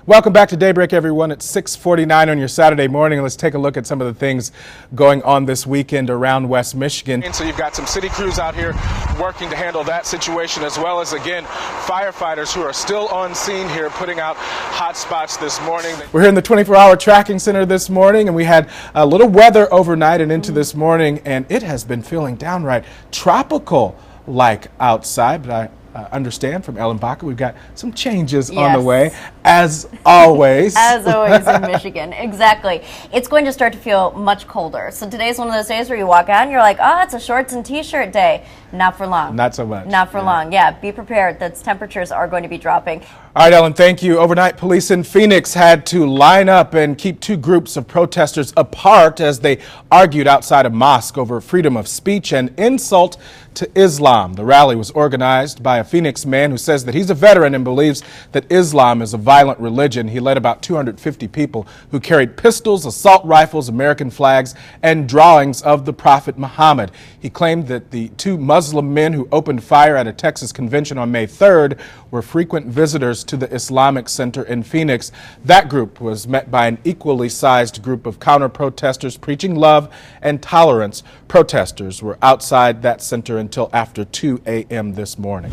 Welcome back to Daybreak, everyone. It's 6:49 on your Saturday morning. Let's take a look at some of the things going on this weekend around West Michigan. And so you've got some city crews out here working to handle that situation, as well as, again, firefighters who are still on scene here putting out hot spots this morning. We're here in the 24-hour tracking center this morning, and we had a little weather overnight and into this morning, and it has been feeling downright tropical-like outside, but I understand from Ellen Baca we've got some changes on the way, as always. As always in Michigan, exactly. It's going to start to feel much colder. So today's one of those days where you walk out and you're like, oh, it's a shorts and t-shirt day. Not for long. Not so much. Not for long. Yeah, be prepared. That temperatures are going to be dropping. All right, Ellen, thank you. Overnight, police in Phoenix had to line up and keep two groups of protesters apart as they argued outside a mosque over freedom of speech and insult to Islam. The rally was organized by a Phoenix man who says that he's a veteran and believes that Islam is a violent religion. He led about 250 people who carried pistols, assault rifles, American flags, and drawings of the Prophet Muhammad. He claimed that the two Muslim men who opened fire at a Texas convention on May 3rd were frequent visitors to the Islamic Center in Phoenix. That group was met by an equally sized group of counter-protesters preaching love and tolerance. Protesters were outside that center until after 2 a.m. this morning.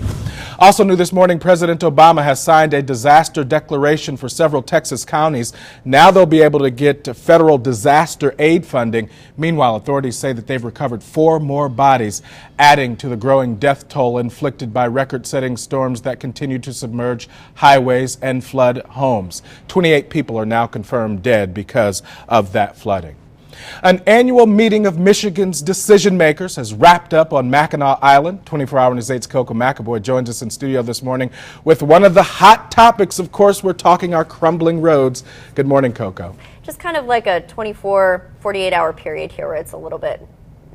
Also new this morning, President Obama has signed a disaster declaration for several Texas counties. Now they'll be able to get federal disaster aid funding. Meanwhile, authorities say that they've recovered 4 more bodies, adding to the growing death toll inflicted by record-setting storms that continue to submerge highways and flood homes. 28 people are now confirmed dead because of that flooding. An annual meeting of Michigan's decision makers has wrapped up on Mackinac Island. 24-Hour News 8's Coco McAvoy joins us in studio this morning with one of the hot topics. Of course, we're talking our crumbling roads. Good morning, Coco. Just kind of like a 48-hour period here where it's a little bit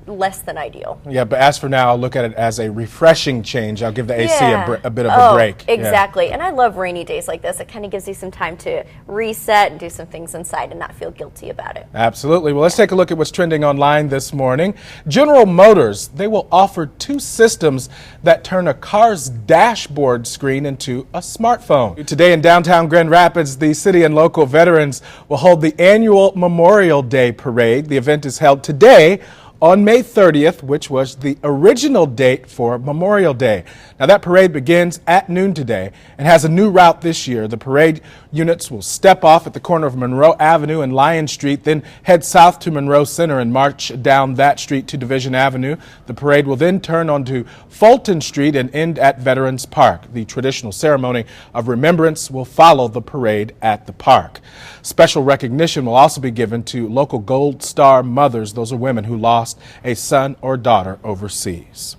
less than ideal. Yeah, but as for now, I'll look at it as a refreshing change. I'll give the AC a bit of a break. Exactly. Yeah. And I love rainy days like this. It kind of gives you some time to reset and do some things inside and not feel guilty about it. Absolutely. Well, let's take a look at what's trending online this morning. General Motors, they will offer 2 systems that turn a car's dashboard screen into a smartphone. Today in downtown Grand Rapids, the city and local veterans will hold the annual Memorial Day Parade. The event is held today on May 30th, which was the original date for Memorial Day. Now that parade begins at noon today and has a new route this year. The parade units will step off at the corner of Monroe Avenue and Lyon Street, then head south to Monroe Center and march down that street to Division Avenue. The parade will then turn onto Fulton Street and end at Veterans Park. The traditional ceremony of remembrance will follow the parade at the park. Special recognition will also be given to local Gold Star mothers. Those are women who lost a son or daughter overseas.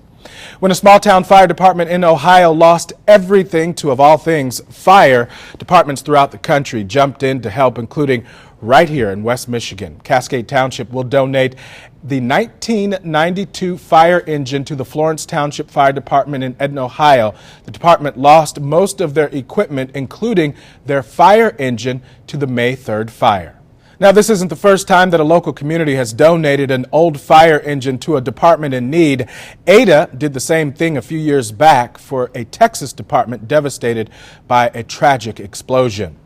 When a small-town fire department in Ohio lost everything to, of all things, fire, departments throughout the country jumped in to help, including right here in West Michigan. Cascade Township will donate the 1992 fire engine to the Florence Township Fire Department in Edna, Ohio. The department lost most of their equipment, including their fire engine, to the May 3rd fire. Now, this isn't the first time that a local community has donated an old fire engine to a department in need. Ada did the same thing a few years back for a Texas department devastated by a tragic explosion.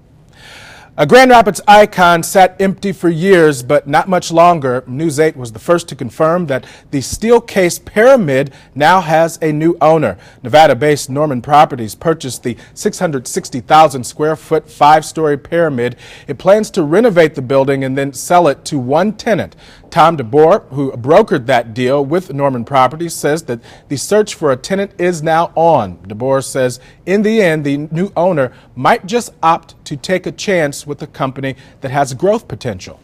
A Grand Rapids icon sat empty for years, but not much longer. News 8 was the first to confirm that the steel-cased pyramid now has a new owner. Nevada-based Norman Properties purchased the 660,000 square foot 5-story pyramid. It plans to renovate the building and then sell it to one tenant. Tom DeBoer, who brokered that deal with Norman Properties, says that the search for a tenant is now on. DeBoer says in the end, the new owner might just opt to take a chance with a company that has growth potential.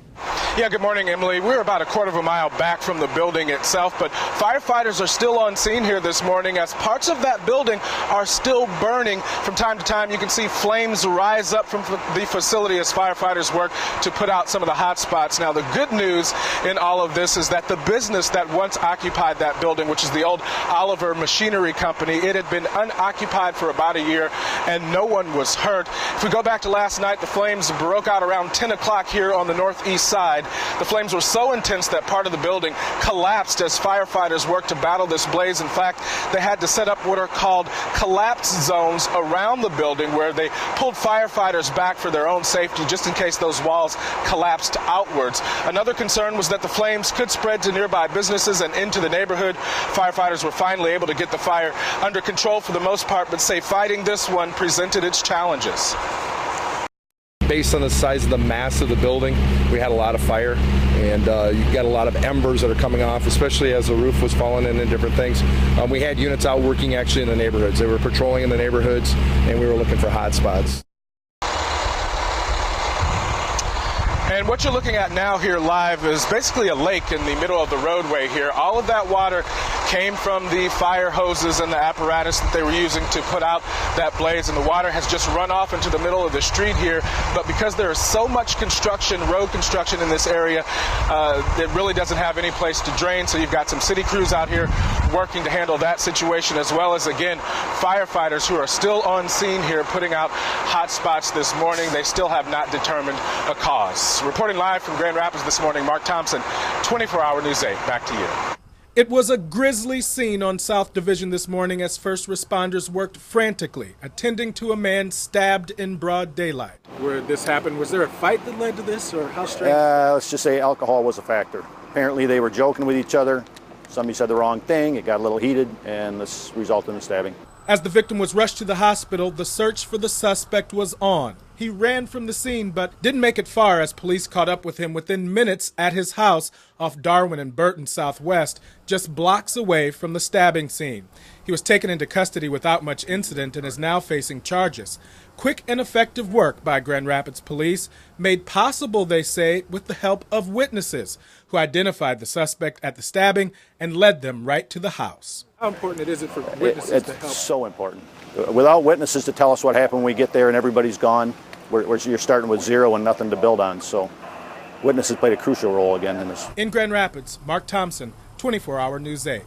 Yeah, good morning, Emily. We're about a quarter of a mile back from the building itself, but firefighters are still on scene here this morning as parts of that building are still burning. From time to time, you can see flames rise up from the facility as firefighters work to put out some of the hot spots. Now, the good news in all of this is that the business that once occupied that building, which is the old Oliver Machinery Company, it had been unoccupied for about a year and no one was hurt. If we go back to last night, the flames broke out around 10 o'clock here on the northeast outside. The flames were so intense that part of the building collapsed as firefighters worked to battle this blaze. In fact, they had to set up what are called collapse zones around the building where they pulled firefighters back for their own safety just in case those walls collapsed outwards. Another concern was that the flames could spread to nearby businesses and into the neighborhood. Firefighters were finally able to get the fire under control for the most part, but say fighting this one presented its challenges. Based on the size of the mass of the building, we had a lot of fire, and you got a lot of embers that are coming off, especially as the roof was falling in and different things. We had units out working actually in the neighborhoods. They were patrolling in the neighborhoods, and we were looking for hot spots. And what you're looking at now here live is basically a lake in the middle of the roadway here. All of that water came from the fire hoses and the apparatus that they were using to put out that blaze, and the water has just run off into the middle of the street here. But because there is so much construction, road construction in this area, it really doesn't have any place to drain. So you've got some city crews out here working to handle that situation, as well as, again, firefighters who are still on scene here putting out hot spots this morning. They still have not determined a cause. Reporting live from Grand Rapids this morning, Marc Thompson, 24-Hour News 8. Back to you. It was a grisly scene on South Division this morning as first responders worked frantically, attending to a man stabbed in broad daylight. Where this happened, was there a fight that led to this, or how strange? Let's just say alcohol was a factor. Apparently they were joking with each other. Somebody said the wrong thing, it got a little heated, and this resulted in the stabbing. As the victim was rushed to the hospital, the search for the suspect was on. He ran from the scene but didn't make it far as police caught up with him within minutes at his house off Darwin and Burton Southwest, just blocks away from the stabbing scene. He was taken into custody without much incident and is now facing charges. Quick and effective work by Grand Rapids police, made possible, they say, with the help of witnesses who identified the suspect at the stabbing and led them right to the house. How important is it for witnesses to help? It's so important. Without witnesses to tell us what happened when we get there and everybody's gone, you're starting with zero and nothing to build on. So witnesses played a crucial role again in this. In Grand Rapids, Marc Thompson, 24-Hour News 8.